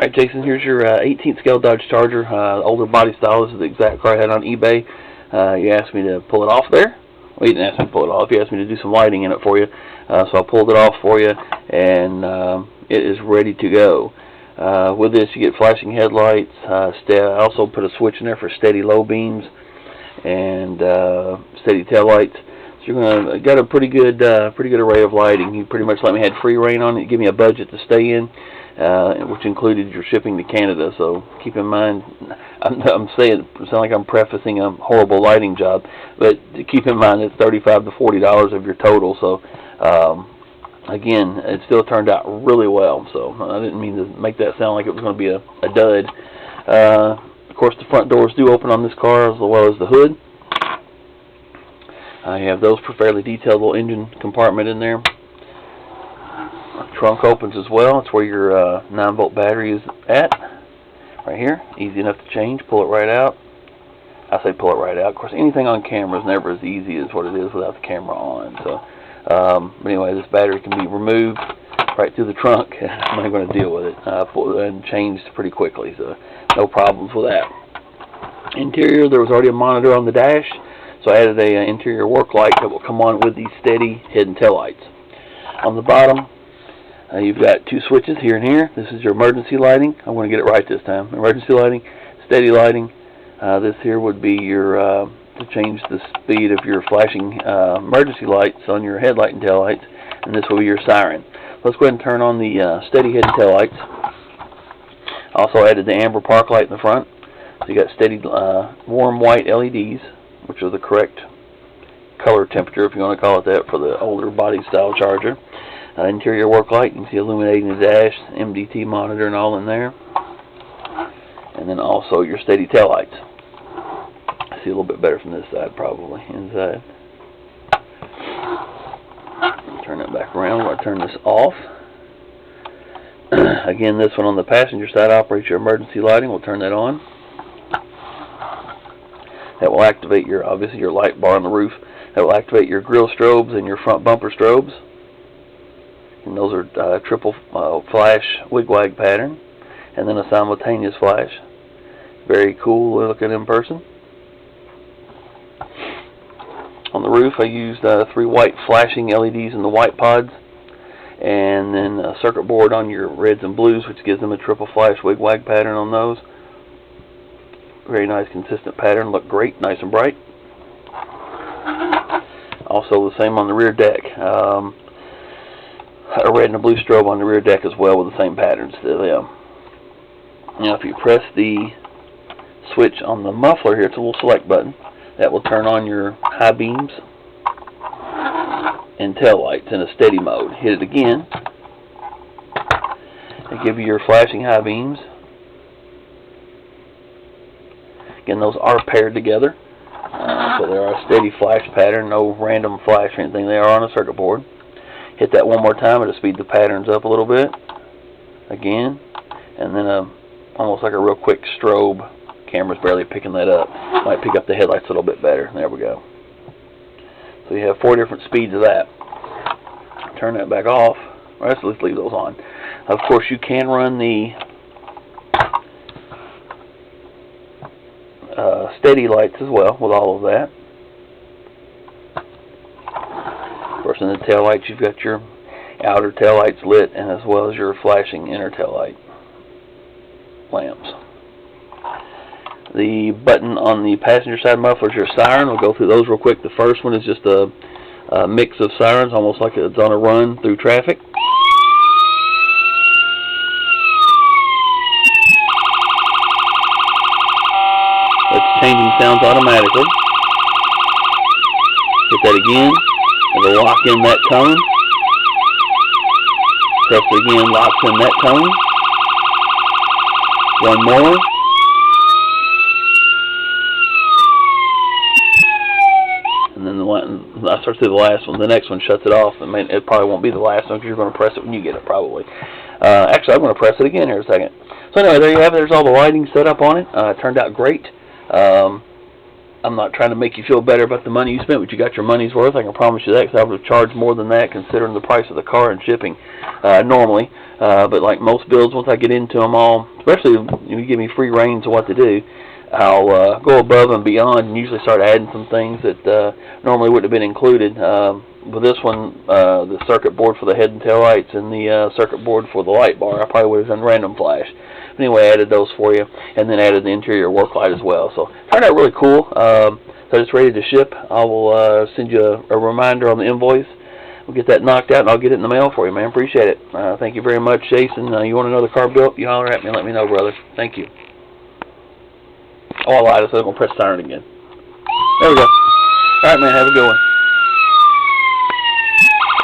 Alright, Jason, here's your 18th scale Dodge Charger, older body style. This is the exact car I had on eBay. You asked me to pull it off there. Well, you didn't ask me to pull it off. You asked me to do some lighting in it for you. So I pulled it off for you, and it is ready to go. With this, you get flashing headlights. I also put a switch in there for steady low beams and steady tail lights. So you're gonna got a pretty good array of lighting. You pretty much let me have free reign on it. Give me a budget to stay in, which included your shipping to Canada. So keep in mind, I'm saying it sounds like I'm prefacing a horrible lighting job, but keep in mind it's $35 to $40 of your total. So again, it still turned out really well. So I didn't mean to make that sound like it was going to be a dud. Of course, the front doors do open on this car, as well as the hood. You have those for fairly detailed little engine compartment in there. Trunk opens as well. It's where your 9-volt battery is at, right here. Easy enough to change. Pull it right out. I say pull it right out. Of course, anything on camera is never as easy as what it is without the camera on. So, but anyway, this battery can be removed right through the trunk. I'm not going to deal with it. And changed pretty quickly, so no problems with that. Interior, there was already a monitor on the dash, so I added a interior work light that will come on with these steady head and tail lights. On the bottom, you've got two switches here and here. This is your emergency lighting. I'm going to get it right this time. Emergency lighting, steady lighting. This here would be your to change the speed of your flashing emergency lights on your headlight and tail lights, and this will be your siren. Let's go ahead and turn on the steady head and tail lights. Also added the amber park light in the front. So you got steady warm white LEDs, which are the correct color temperature, if you want to call it that, for the older body style Charger. Interior work light, you can see illuminating the dash, MDT monitor and all in there. And then also your steady tail lights. I see a little bit better from this side, probably, inside. Turn that back around. We're going to turn this off. Again, this one on the passenger side operates your emergency lighting. We'll turn that on. That will activate your, obviously, your light bar on the roof. That will activate your grille strobes and your front bumper strobes. And those are triple flash wig-wag pattern, and then a simultaneous flash. Very cool looking in person. On the roof, I used 3 white flashing LEDs in the white pods, and then a circuit board on your reds and blues, which gives them a triple flash wig-wag pattern on those. Very nice, consistent pattern. Look great, nice and bright. Also the same on the rear deck. A red and a blue strobe on the rear deck as well with the same patterns to them. Now if you press the switch on the muffler here, it's a little select button, that will turn on your high beams and tail lights in a steady mode. Hit it again and give you your flashing high beams. Again, those are paired together, so they are a steady flash pattern, no random flash or anything. They are on a circuit board. Hit that one more time, it'll speed the patterns up a little bit. Again, and then almost like a real quick strobe. Camera's barely picking that up. Might pick up the headlights a little bit better. There we go. So you have 4 different speeds of that. Turn that back off. All right, so let's leave those on. Of course, you can run the steady lights as well with all of that. Of course, in the tail lights, you've got your outer tail lights lit, and as well as your flashing inner tail light lamps. The button on the passenger side muffler is your siren. We'll go through those real quick. The first one is just a mix of sirens, almost like it's on a run through traffic. It's changing sounds automatically. Hit that again. It'll lock in that tone. Press it again, locks in that tone. One more. And then I start through the last one. The next one shuts it off. It probably won't be the last one because you're going to press it when you get it, probably. Actually, I'm going to press it again here in a second. So anyway, there you have it. There's all the lighting set up on it. It turned out great. I'm not trying to make you feel better about the money you spent, but you got your money's worth. I can promise you that, because I would have charged more than that considering the price of the car and shipping normally. But like most builds, once I get into them all, especially if you give me free reins of what to do, I'll go above and beyond and usually start adding some things that normally wouldn't have been included. With this one, the circuit board for the head and tail lights and the circuit board for the light bar, I probably would have done random flash. But anyway, I added those for you, and then added the interior work light as well. So it turned out really cool. So it's ready to ship. I will send you a reminder on the invoice. We'll get that knocked out, and I'll get it in the mail for you, man. Appreciate it. Thank you very much, Jason. You want another car built, you holler at me and let me know, brother. Thank you. Oh, I lied. I said I'm going to press siren again. There we go. All right, man. Have a good one.